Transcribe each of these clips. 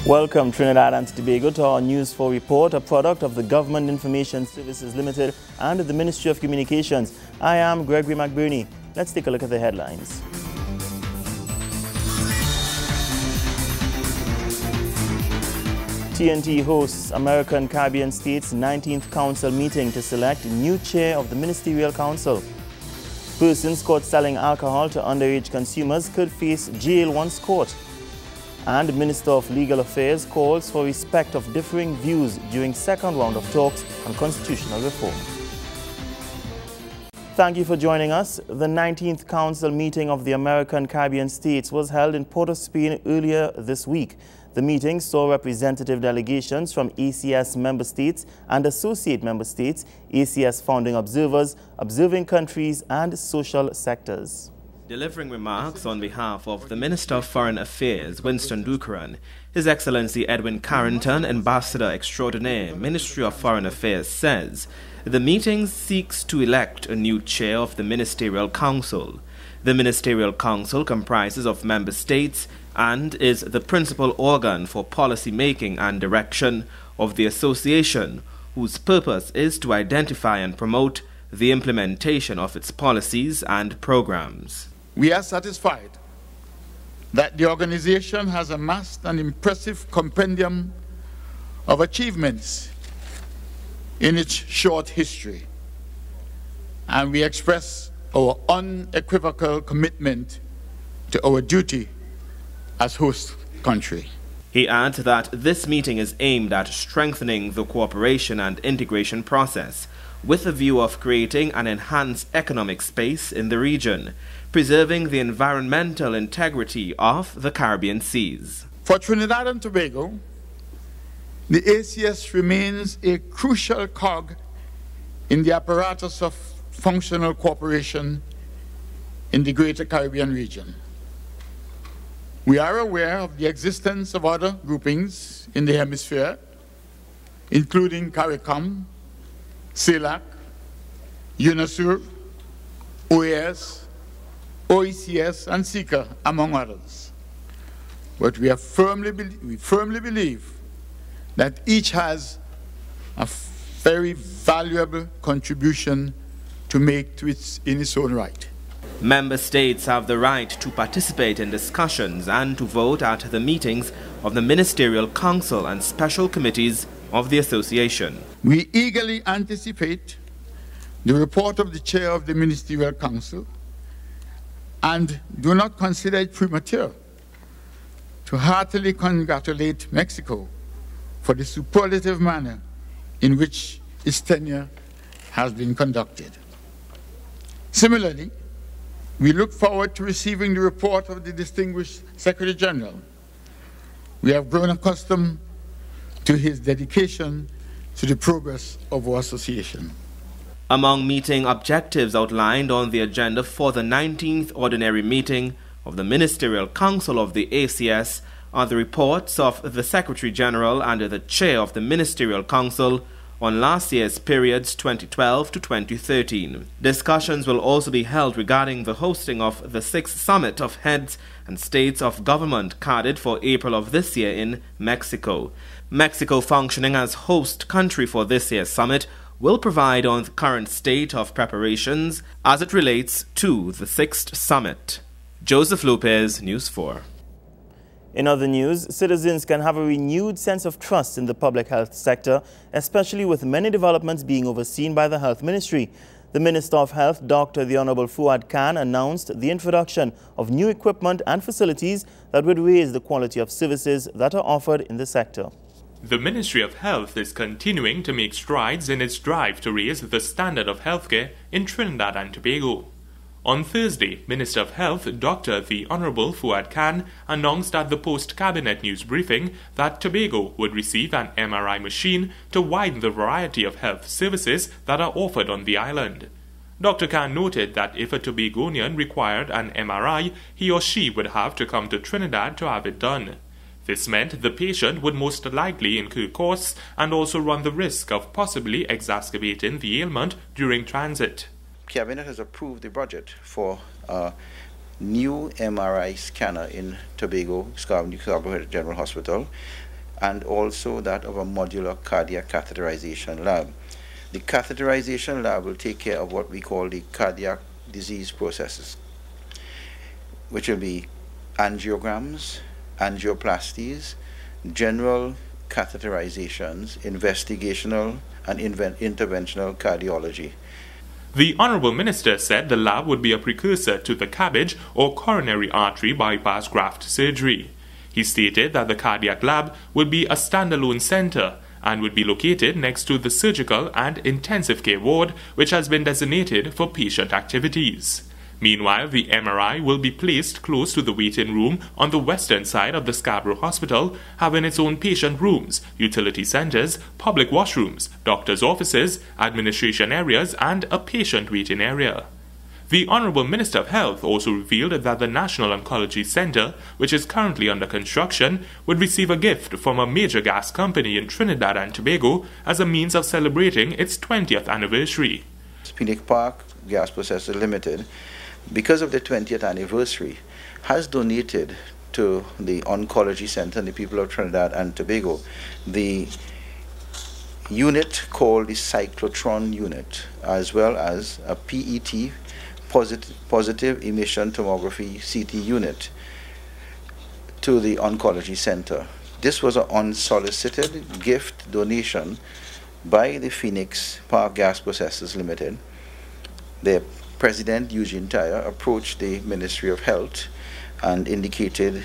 Welcome, Trinidad and Tobago, to our News 4 report, a product of the Government Information Services Limited and the Ministry of Communications. I am Gregory McBurney. Let's take a look at the headlines. TNT hosts American Caribbean States 19th Council meeting to select new chair of the Ministerial Council. Persons caught selling alcohol to underage consumers could face jail once caught. And Minister of Legal Affairs calls for respect of differing views during second round of talks on constitutional reform. Thank you for joining us. The 19th Council meeting of the American Caribbean States was held in Port of Spain earlier this week. The meeting saw representative delegations from ACS member states and associate member states, ACS founding observers, observing countries, and social sectors. Delivering remarks on behalf of the Minister of Foreign Affairs, Winston Ducaran, His Excellency Edwin Carrington, Ambassador Extraordinaire, Ministry of Foreign Affairs, says the meeting seeks to elect a new chair of the Ministerial Council. The Ministerial Council comprises of member states and is the principal organ for policy making and direction of the association, whose purpose is to identify and promote the implementation of its policies and programs. We are satisfied that the organization has amassed an impressive compendium of achievements in its short history, and we express our unequivocal commitment to our duty as host country. He adds that this meeting is aimed at strengthening the cooperation and integration process with a view of creating an enhanced economic space in the region, preserving the environmental integrity of the Caribbean seas. For Trinidad and Tobago, the ACS remains a crucial cog in the apparatus of functional cooperation in the Greater Caribbean region. We are aware of the existence of other groupings in the hemisphere, including CARICOM, CELAC, UNASUR, OAS, OECS, and SICA, among others. But we firmly believe that each has a very valuable contribution to make in its own right. Member states have the right to participate in discussions and to vote at the meetings of the Ministerial Council and special committees of the association. We eagerly anticipate the report of the chair of the Ministerial Council and do not consider it premature to heartily congratulate Mexico for the superlative manner in which its tenure has been conducted. Similarly, we look forward to receiving the report of the distinguished Secretary General. We have grown accustomed to his dedication to the progress of our association. Among meeting objectives outlined on the agenda for the 19th Ordinary Meeting of the Ministerial Council of the ACS are the reports of the Secretary General and the Chair of the Ministerial Council on last year's periods 2012 to 2013. Discussions will also be held regarding the hosting of the 6th Summit of Heads and States of Government carded for April of this year in Mexico. Mexico, functioning as host country for this year's summit, will provide on the current state of preparations as it relates to the 6th Summit. Joseph Lopez, News 4. In other news, citizens can have a renewed sense of trust in the public health sector, especially with many developments being overseen by the Health Ministry. The Minister of Health, Dr. The Honorable Fuad Khan, announced the introduction of new equipment and facilities that would raise the quality of services that are offered in the sector. The Ministry of Health is continuing to make strides in its drive to raise the standard of healthcare in Trinidad and Tobago. On Thursday, Minister of Health Dr. The Honorable Fuad Khan announced at the post-cabinet news briefing that Tobago would receive an MRI machine to widen the variety of health services that are offered on the island. Dr. Khan noted that if a Tobagonian required an MRI, he or she would have to come to Trinidad to have it done. This meant the patient would most likely incur costs and also run the risk of possibly exacerbating the ailment during transit. Cabinet has approved the budget for a new MRI scanner in Tobago, Scarborough General Hospital. and also that of a modular cardiac catheterization lab. The catheterization lab will take care of what we call the cardiac disease processes, which will be angiograms, angioplasties, general catheterizations, investigational and interventional cardiology. The Honourable Minister said the lab would be a precursor to the CABG or coronary artery bypass graft surgery. He stated that the cardiac lab would be a standalone centre and would be located next to the surgical and intensive care ward, which has been designated for patient activities. Meanwhile, the MRI will be placed close to the waiting room on the western side of the Scarborough Hospital, having its own patient rooms, utility centres, public washrooms, doctors' offices, administration areas and a patient waiting area. The Honourable Minister of Health also revealed that the National Oncology Centre, which is currently under construction, would receive a gift from a major gas company in Trinidad and Tobago as a means of celebrating its 20th anniversary. Phoenix Park Gas Processor Limited, because of the 20th anniversary, has donated to the Oncology Center and the people of Trinidad and Tobago the unit called the cyclotron unit, as well as a PET, positive emission tomography CT unit, to the Oncology Center. This was an unsolicited gift donation by the Phoenix Park Gas Processors Limited. Their President Eugene Tyre approached the Ministry of Health and indicated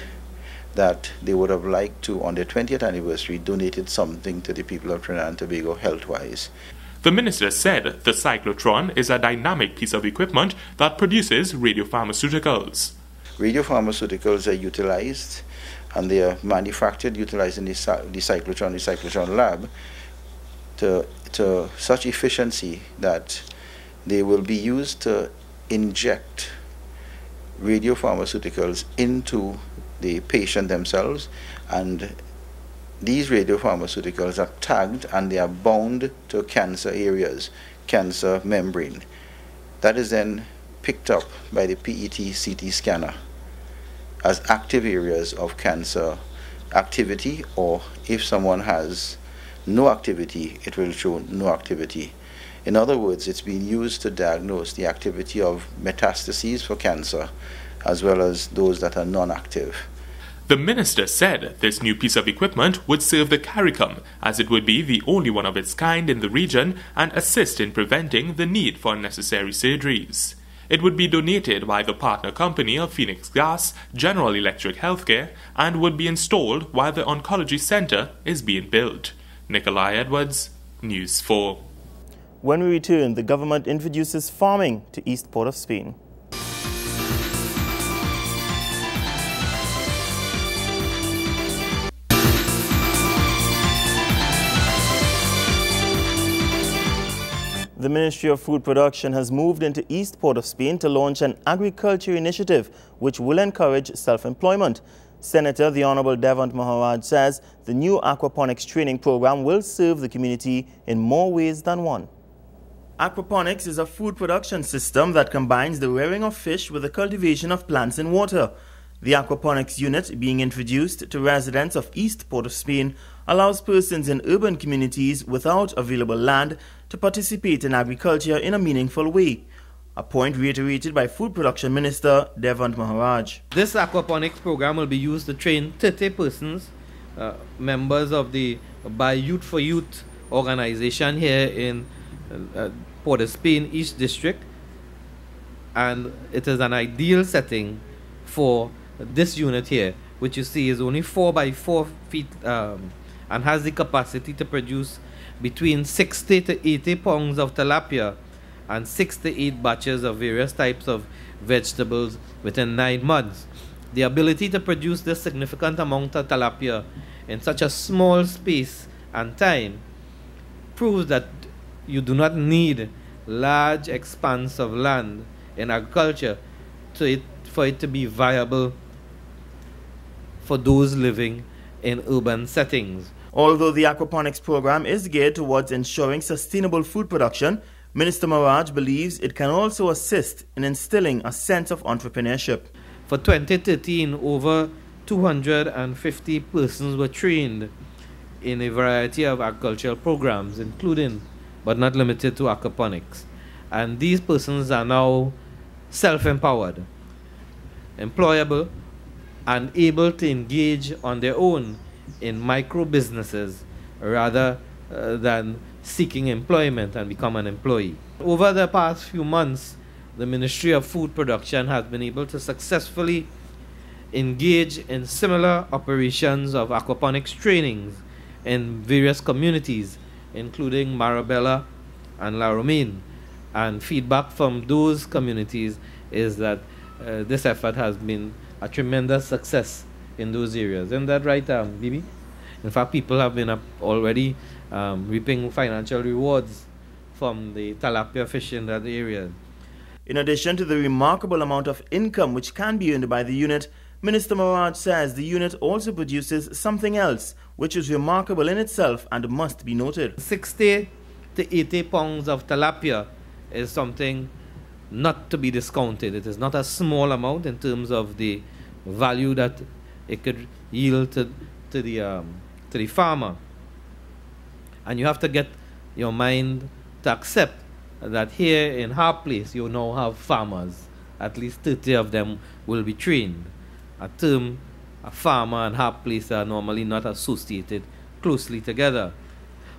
that they would have liked to, on their 20th anniversary, donated something to the people of Trinidad and Tobago health-wise. The minister said the cyclotron is a dynamic piece of equipment that produces radiopharmaceuticals. Radiopharmaceuticals are utilized and they are manufactured utilizing the cyclotron lab to such efficiency that they will be used to inject radiopharmaceuticals into the patient themselves, and these radiopharmaceuticals are tagged and they are bound to cancer areas, cancer membrane. That is then picked up by the PET CT scanner as active areas of cancer activity, or if someone has no activity, it will show no activity. In other words, it's being used to diagnose the activity of metastases for cancer, as well as those that are non-active. The minister said this new piece of equipment would serve the CARICOM, as it would be the only one of its kind in the region and assist in preventing the need for unnecessary surgeries. It would be donated by the partner company of Phoenix Gas, General Electric Healthcare, and would be installed while the Oncology Centre is being built. Nikolai Edwards, News 4. When we return, the government introduces farming to East Port of Spain. The Ministry of Food Production has moved into East Port of Spain to launch an agriculture initiative which will encourage self-employment. Senator the Honourable Devant Maharaj says the new aquaponics training program will serve the community in more ways than one. Aquaponics is a food production system that combines the rearing of fish with the cultivation of plants in water. The aquaponics unit, being introduced to residents of East Port of Spain, allows persons in urban communities without available land to participate in agriculture in a meaningful way, a point reiterated by Food Production Minister Devant Maharaj. This aquaponics program will be used to train 30 persons, members of the By Youth for Youth organization here in Port of Spain East District, and it is an ideal setting for this unit here, which you see is only 4 by 4 feet and has the capacity to produce between 60 to 80 pounds of tilapia and 6 to 8 batches of various types of vegetables within 9 months. The ability to produce this significant amount of tilapia in such a small space and time proves that you do not need large expanse of land in agriculture for it to be viable for those living in urban settings. Although the aquaponics program is geared towards ensuring sustainable food production, Minister Maharaj believes it can also assist in instilling a sense of entrepreneurship. For 2013, over 250 persons were trained in a variety of agricultural programs, including but not limited to aquaponics. And these persons are now self-empowered, employable, and able to engage on their own in micro businesses rather than seeking employment and become an employee. Over the past few months, the Ministry of Food Production has been able to successfully engage in similar operations of aquaponics trainings in various communities, including Marabella and La Romaine. And feedback from those communities is that this effort has been a tremendous success in those areas. Isn't that right, Bibi? In fact, people have been already reaping financial rewards from the tilapia fish in that area. In addition to the remarkable amount of income which can be earned by the unit, Minister Maraj says the unit also produces something else, which is remarkable in itself and must be noted. 60 to 80 pounds of tilapia is something not to be discounted. It is not a small amount in terms of the value that it could yield to the farmer. And you have to get your mind to accept that here in Harp Place you now have farmers. At least 30 of them will be trained. A term, a farmer and Harp Place are normally not associated closely together.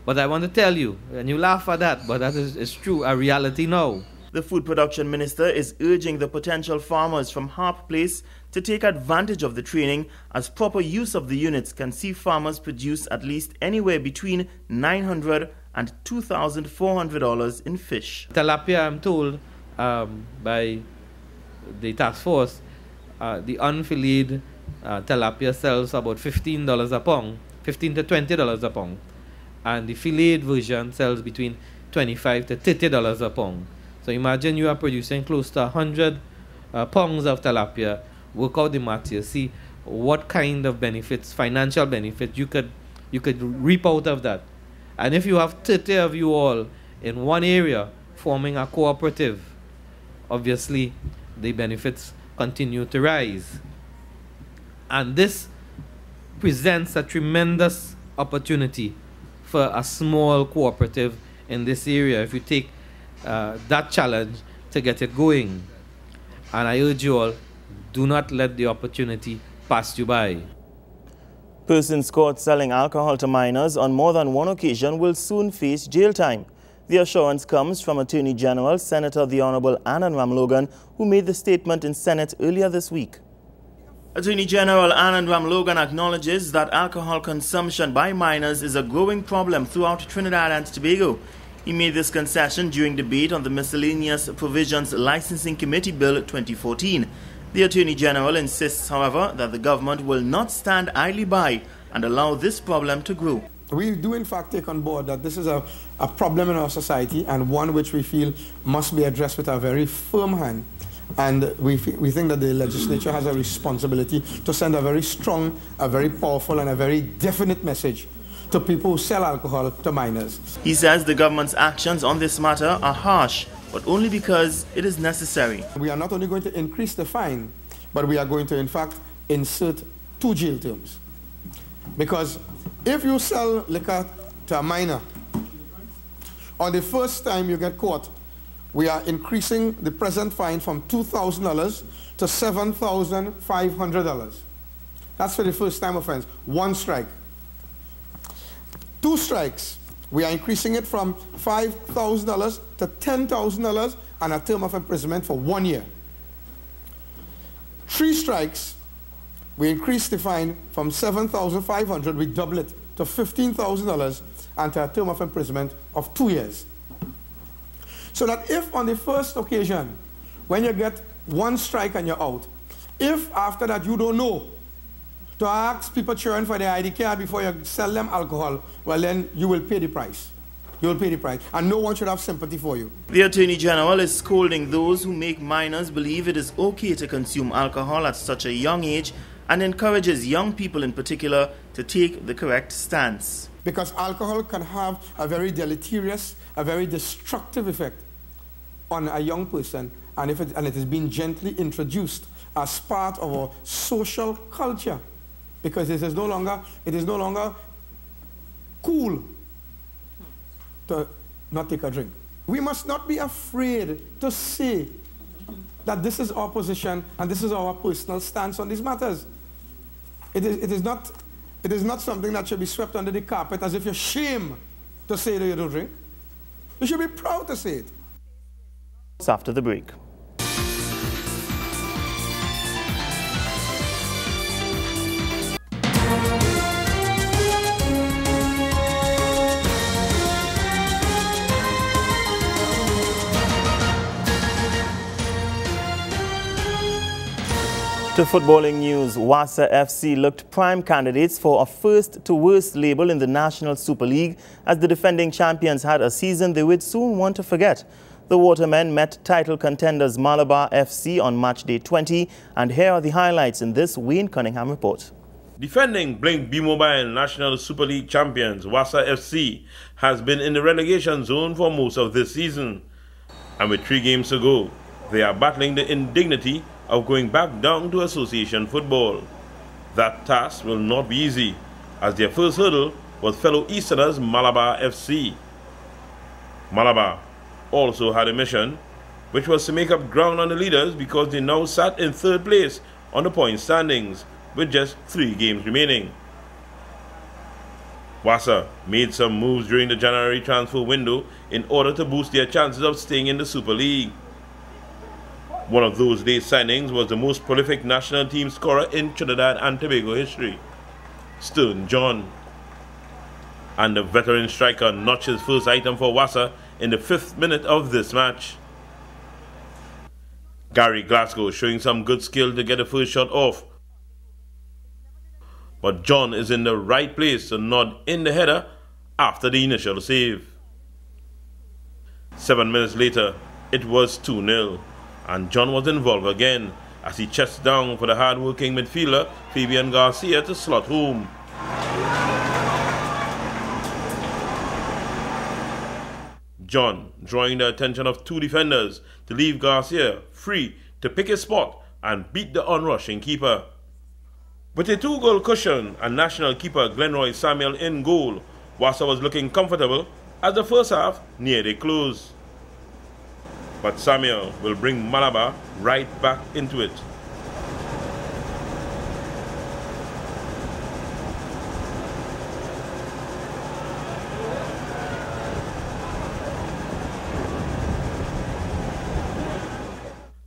But I want to tell you, and you laugh at that, but that is true, a reality now. The Food Production Minister is urging the potential farmers from Harp Place to take advantage of the training, as proper use of the units can see farmers produce at least anywhere between $900 and $2,400 in fish. Tilapia, I'm told by the task force, the unfilleted tilapia sells about $15 a pound, $15 to $20 a pound. And the filleted version sells between $25 to $30 a pound. So imagine you are producing close to 100 pounds of tilapia. Work out the math here. See what kind of benefits, financial benefits you could reap out of that. And if you have 30 of you all in one area forming a cooperative, obviously the benefits continue to rise. And this presents a tremendous opportunity for a small cooperative in this area if you take that challenge to get it going. And I urge you all, do not let the opportunity pass you by. Persons caught selling alcohol to minors on more than one occasion will soon face jail time. The assurance comes from Attorney General Senator the Honorable Anand Ramlogan, who made the statement in Senate earlier this week. Attorney General Anand Ramlogan acknowledges that alcohol consumption by minors is a growing problem throughout Trinidad and Tobago. He made this concession during debate on the Miscellaneous Provisions Licensing Committee Bill 2014. The Attorney General insists, however, that the government will not stand idly by and allow this problem to grow. We do in fact take on board that this is a problem in our society, and one which we feel must be addressed with a very firm hand. And we think that the legislature has a responsibility to send a very strong, a very powerful and a very definite message to people who sell alcohol to minors. He says the government's actions on this matter are harsh, but only because it is necessary. We are not only going to increase the fine, but we are going to in fact insert 2 jail terms. Because if you sell liquor to a minor, on the first time you get caught, we are increasing the present fine from $2,000 to $7,500. That's for the first time offense, 1 strike. 2 strikes, we are increasing it from $5,000 to $10,000 and a term of imprisonment for 1 year. 3 strikes, we increase the fine from $7,500, we double it to $15,000 and to a term of imprisonment of 2 years. So that if on the first occasion, when you get 1 strike and you're out, if after that you don't know to ask people children for their ID card before you sell them alcohol, well then you will pay the price. You will pay the price, and no one should have sympathy for you. The Attorney General is scolding those who make minors believe it is okay to consume alcohol at such a young age, and encourages young people in particular to take the correct stance. Because alcohol can have a very deleterious, a very destructive effect on a young person, and it is being gently introduced as part of our social culture. Because it is no longer cool to not take a drink. We must not be afraid to say that this is our position and this is our personal stance on these matters. It is not something that should be swept under the carpet as if you're ashamed to say that you don't drink. You should be proud to say it. After the break. To footballing news, Wassa FC looked prime candidates for a first-to-worst label in the National Super League as the defending champions had a season they would soon want to forget. The Watermen met title contenders Malabar FC on match day 20, and here are the highlights in this Wayne Cunningham report. Defending Blink B-Mobile National Super League champions Wassa FC has been in the relegation zone for most of this season. And with 3 games to go, they are battling the indignity of going back down to association football. That task will not be easy, as their first hurdle was fellow Easterners Malabar FC. Malabar also had a mission, which was to make up ground on the leaders because they now sat in 3rd place on the point standings with just 3 games remaining. Wassa made some moves during the January transfer window in order to boost their chances of staying in the Super League. One of those late signings was the most prolific national team scorer in Trinidad and Tobago history, Stern John. And the veteran striker notched his first item for Wassa in the 5th minute of this match. Gary Glasgow showing some good skill to get the first shot off. But John is in the right place to nod in the header after the initial save. 7 minutes later, it was 2-0. And John was involved again as he chests down for the hard-working midfielder Fabian Garcia to slot home. John drawing the attention of 2 defenders to leave Garcia free to pick his spot and beat the onrushing keeper. With a 2-goal cushion and national keeper Glenroy Samuel in goal, Wassa was looking comfortable as the first half neared a close. But Samuel will bring Malabar right back into it.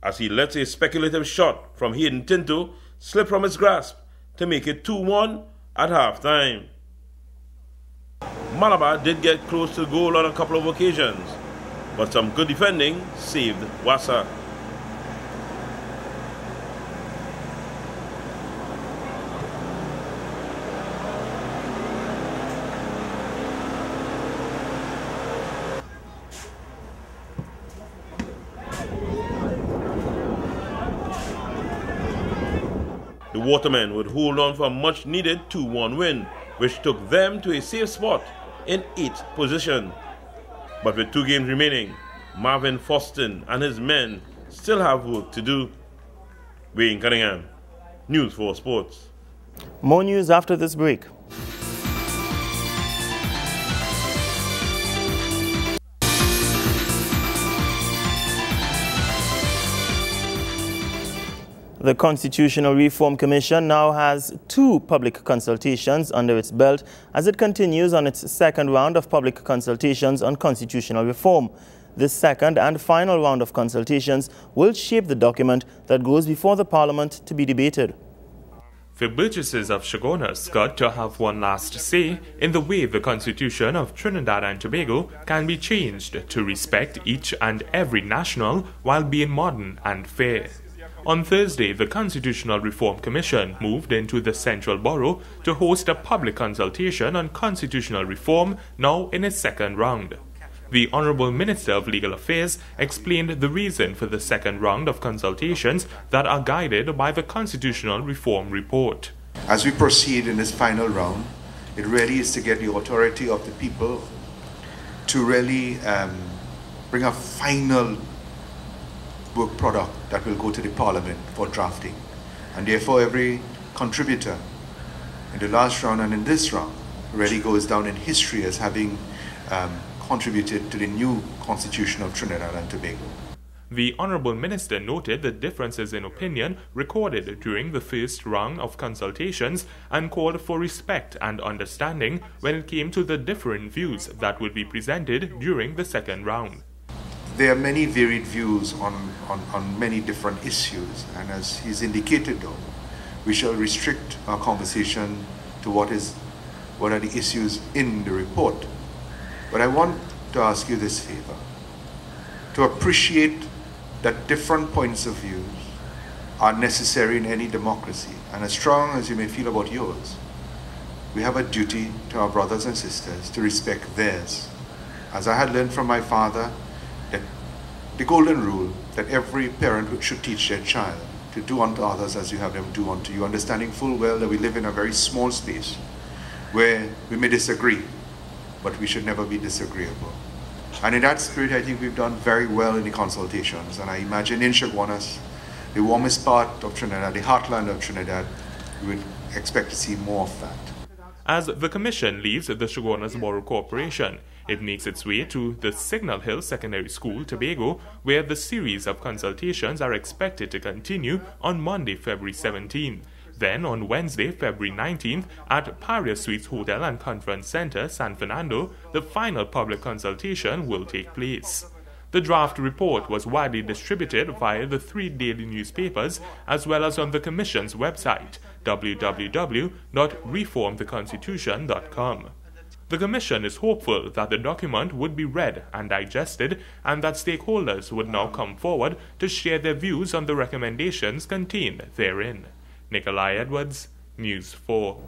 As he lets a speculative shot from Hayden Tinto slip from his grasp to make it 2-1 at half-time. Malabar did get close to the goal on a couple of occasions, but some good defending saved Wassa. The Watermen would hold on for a much-needed 2-1 win, which took them to a safe spot in 8th position. But with 2 games remaining, Marvin Foston and his men still have work to do. Wayne Cunningham, News 4 Sports. More news after this break. The Constitutional Reform Commission now has 2 public consultations under its belt as it continues on its 2nd round of public consultations on constitutional reform. This 2nd and final round of consultations will shape the document that goes before the Parliament to be debated. The Burgesses of Chaguanas got to have one last say in the way the Constitution of Trinidad and Tobago can be changed to respect each and every national while being modern and fair. On Thursday, the Constitutional Reform Commission moved into the Central Borough to host a public consultation on constitutional reform, now in its 2nd round. The Honourable Minister of Legal Affairs explained the reason for the 2nd round of consultations that are guided by the Constitutional Reform Report. As we proceed in this final round, it really is to get the authority of the people to really bring a final work product that will go to the Parliament for drafting. And therefore every contributor in the last round and in this round really goes down in history as having contributed to the new constitution of Trinidad and Tobago. The Honourable Minister noted the differences in opinion recorded during the first round of consultations and called for respect and understanding when it came to the different views that would be presented during the second round. There are many varied views on many different issues, and as he's indicated though, we shall restrict our conversation to what are the issues in the report. But I want to ask you this favor, to appreciate that different points of view are necessary in any democracy, and as strong as you may feel about yours, we have a duty to our brothers and sisters to respect theirs. As I had learned from my father, that the golden rule that every parent should teach their child to do unto others as you have them do unto you, understanding full well that we live in a very small space where we may disagree, but we should never be disagreeable. And in that spirit, I think we've done very well in the consultations. And I imagine in Chaguanas, the warmest part of Trinidad, the heartland of Trinidad, we would expect to see more of that. As the Commission leaves the Chaguanas Borough Corporation, it makes its way to the Signal Hill Secondary School, Tobago, where the series of consultations are expected to continue on Monday, February 17th. Then on Wednesday, February 19th, at Paria Suites Hotel and Conference Center, San Fernando, the final public consultation will take place. The draft report was widely distributed via the 3 daily newspapers as well as on the Commission's website, www.reformtheconstitution.com. The Commission is hopeful that the document would be read and digested and that stakeholders would now come forward to share their views on the recommendations contained therein. Nikolai Edwards, News 4.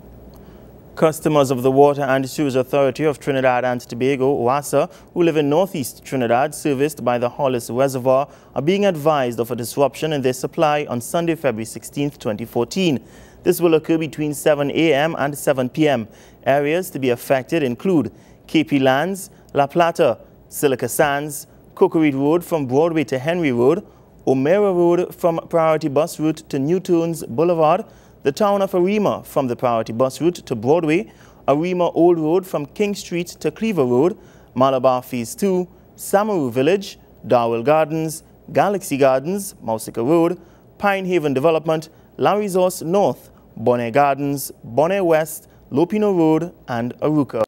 Customers of the Water and Sewage Authority of Trinidad and Tobago, WASA, who live in northeast Trinidad, serviced by the Hollis Reservoir, are being advised of a disruption in their supply on Sunday, February 16, 2014. This will occur between 7 a.m. and 7 p.m. Areas to be affected include KP Lands, La Plata, Silica Sands, Cocoreed Road from Broadway to Henry Road, O'Meara Road from Priority Bus Route to Newtown's Boulevard, the town of Arima from the Priority Bus Route to Broadway, Arima Old Road from King Street to Cleaver Road, Malabar Phase 2, Samaru Village, Darwell Gardens, Galaxy Gardens, Mausica Road, Pine Haven Development, La Resource North, Bonnet Gardens, Bonnet West, Lopino Road, and Aruca.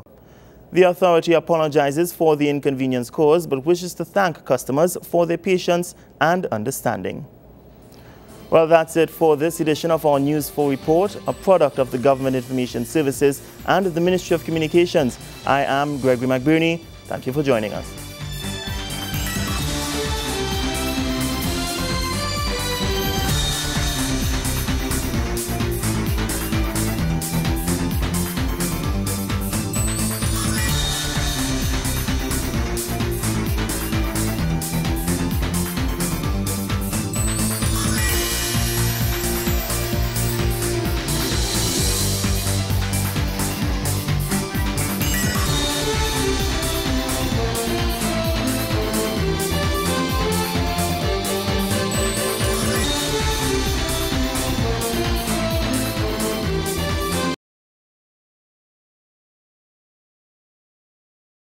The authority apologizes for the inconvenience caused but wishes to thank customers for their patience and understanding. Well, that's it for this edition of our News 4 report, a product of the Government Information Services and the Ministry of Communications. I am Gregory McBurney. Thank you for joining us.